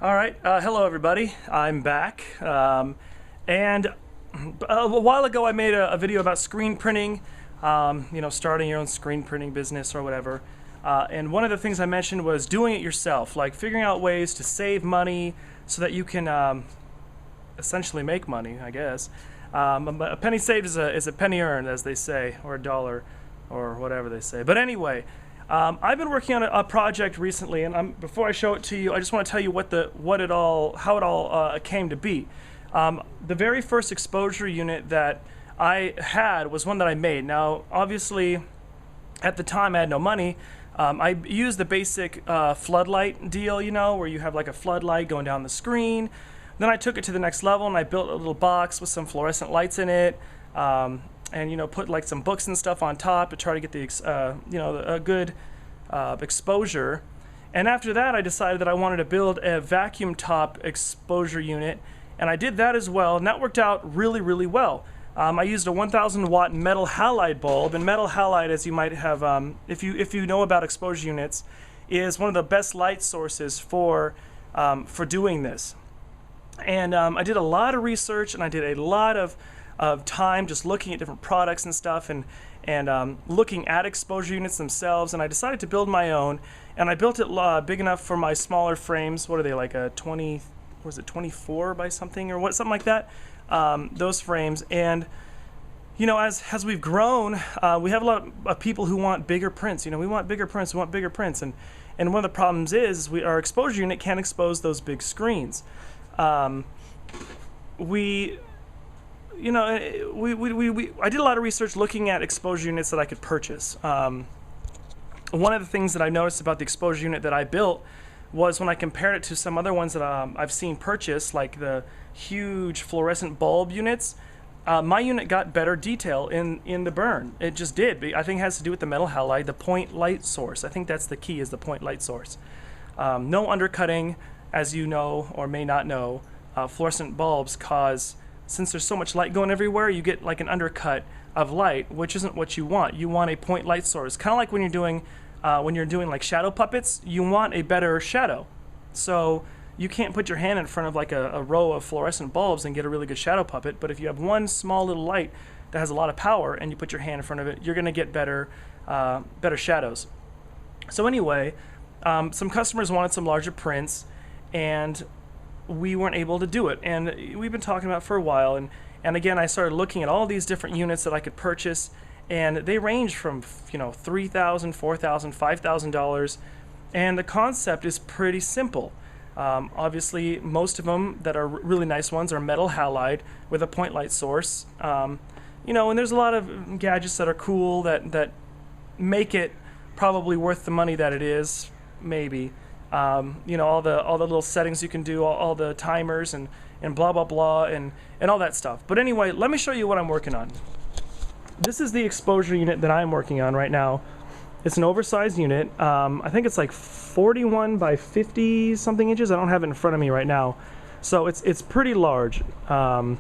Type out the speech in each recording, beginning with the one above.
All right, hello everybody. I'm back, and a while ago I made a video about screen printing. Starting your own screen printing business or whatever. And one of the things I mentioned was doing it yourself, like figuring out ways to save money so that you can essentially make money, I guess. A penny saved is a penny earned, as they say, or a dollar, or whatever they say. But anyway. I've been working on a project recently, and before I show it to you, I just want to tell you how it all came to be. The very first exposure unit that I had was one that I made. Now, obviously, at the time I had no money. I used the basic floodlight deal, where you have like a floodlight going down the screen. Then I took it to the next level, and I built a little box with some fluorescent lights in it. And put like some books and stuff on top to try to get a good exposure. And after that, I decided that I wanted to build a vacuum top exposure unit, and I did that as well, and that worked out really, really well. I used a 1,000 watt metal halide bulb, and metal halide, as you might have, if you know about exposure units, is one of the best light sources for doing this. And I did a lot of research, and I did a lot of time just looking at different products and stuff, and looking at exposure units themselves, and I decided to build my own, and I built it big enough for my smaller frames. What are they, like a 24 by something or something like that, those frames. And as we've grown, we have a lot of people who want bigger prints. We want bigger prints, and one of the problems is our exposure unit can't expose those big screens. I did a lot of research looking at exposure units that I could purchase. One of the things that I noticed about the exposure unit that I built was when I compared it to some other ones that I've seen purchased, like the huge fluorescent bulb units, my unit got better detail in the burn. It just did. I think it has to do with the metal halide, the point light source. I think that's the key, is the point light source. No undercutting, as you know or may not know. Fluorescent bulbs cause, since there's so much light going everywhere, you get like an undercut of light, which isn't what you want. You want a point light source. Kind of like when you're doing like shadow puppets, you want a better shadow. So you can't put your hand in front of like a row of fluorescent bulbs and get a really good shadow puppet. But if you have one small little light that has a lot of power and you put your hand in front of it, you're going to get better shadows. So anyway, some customers wanted some larger prints, and we weren't able to do it, and we've been talking about it for a while, and again I started looking at all these different units that I could purchase, and they range from $3,000, $4,000, $5,000, and the concept is pretty simple. Obviously, most of them that are really nice ones are metal halide with a point light source, and there's a lot of gadgets that are cool that make it probably worth the money that it is, maybe. All the little settings you can do, all the timers and blah blah blah and all that stuff. But anyway, let me show you what I'm working on. This is the exposure unit that I'm working on right now. It's an oversized unit. I think it's like 41 by 50 something inches. I don't have it in front of me right now, so it's pretty large. And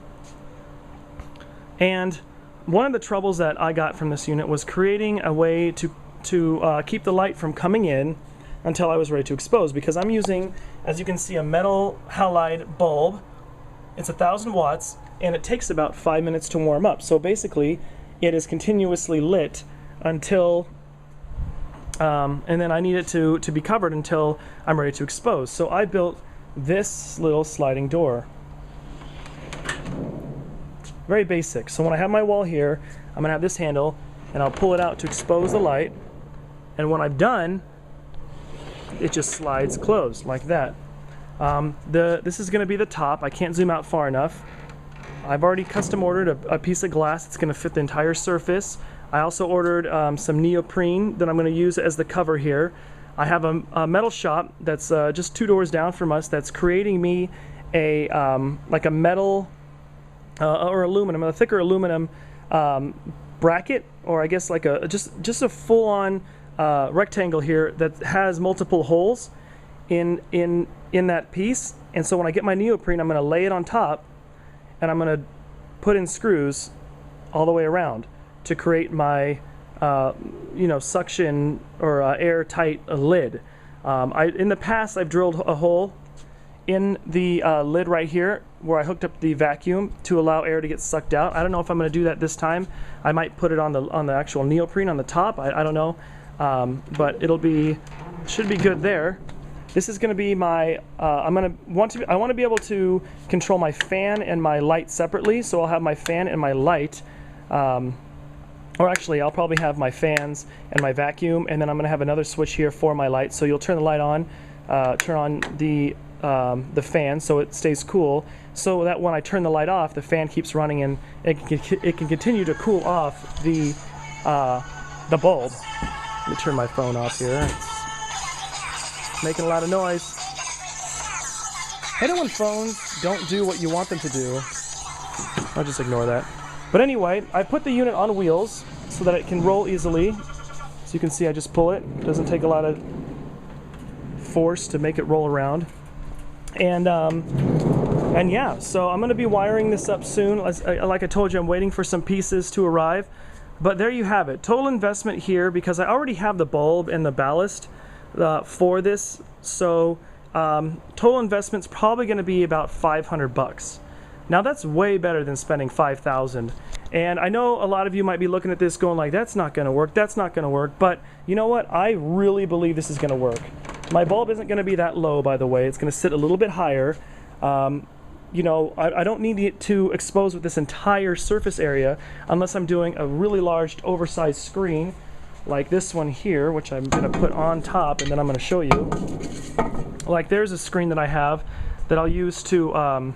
one of the troubles that I got from this unit was creating a way to keep the light from coming in until I was ready to expose, because I'm using, as you can see, a metal halide bulb. It's 1,000 watts, and it takes about 5 minutes to warm up. So basically, it is continuously lit until, and then I need it to be covered until I'm ready to expose. So I built this little sliding door. Very basic. So when I have my wall here, I'm gonna have this handle, and I'll pull it out to expose the light, and when I'm done, it just slides closed like that. This is going to be the top. I can't zoom out far enough. I've already custom ordered a piece of glass that's going to fit the entire surface. I also ordered some neoprene that I'm going to use as the cover here. I have a metal shop that's just 2 doors down from us that's creating me like a metal or aluminum, a thicker aluminum bracket, or I guess like just a full-on rectangle here that has multiple holes in that piece. And so when I get my neoprene, I'm going to lay it on top, and I'm going to put in screws all the way around to create my suction or airtight lid. In the past, I've drilled a hole in the lid right here where I hooked up the vacuum to allow air to get sucked out. I don't know if I'm going to do that this time. I might put it on the actual neoprene on the top. I don't know, but should be good there. This is going to be my. I want to be able to control my fan and my light separately. So I'll have my fan and my light. Or actually, I'll probably have my fans and my vacuum, and then I'm going to have another switch here for my light. So you'll turn the light on, turn on the fan so it stays cool, so that when I turn the light off, the fan keeps running and it can continue to cool off the bulb. Let me turn my phone off here. It's making a lot of noise. I know when phones don't do what you want them to do. I'll just ignore that. But anyway, I put the unit on wheels so that it can roll easily. So you can see I just pull it. It doesn't take a lot of force to make it roll around. And yeah, so I'm going to be wiring this up soon. Like I told you, I'm waiting for some pieces to arrive. But there you have it. Total investment here, because I already have the bulb and the ballast for this. So total investment's probably going to be about $500. Now that's way better than spending $5,000. And I know a lot of you might be looking at this going like, that's not going to work, that's not going to work. But you know what? I really believe this is going to work. My bulb isn't going to be that low, by the way. It's going to sit a little bit higher. You know, I don't need it to expose with this entire surface area unless I'm doing a really large oversized screen like this one here, which I'm going to put on top and then I'm going to show you. Like there's a screen that I have that I'll use to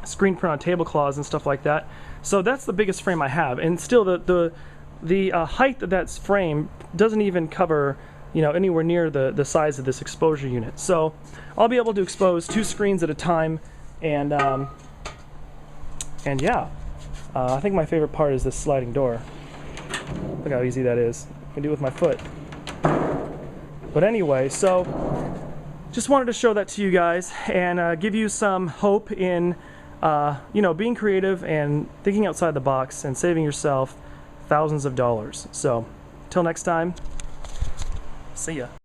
screen print on tablecloths and stuff like that. So that's the biggest frame I have, and still the height of that frame doesn't even cover, you know, anywhere near the size of this exposure unit. So I'll be able to expose 2 screens at a time, and yeah, I think my favorite part is this sliding door. Look how easy that is. I can do it with my foot. But anyway, so just wanted to show that to you guys and give you some hope in you know, being creative and thinking outside the box and saving yourself thousands of dollars. So, till next time, see ya.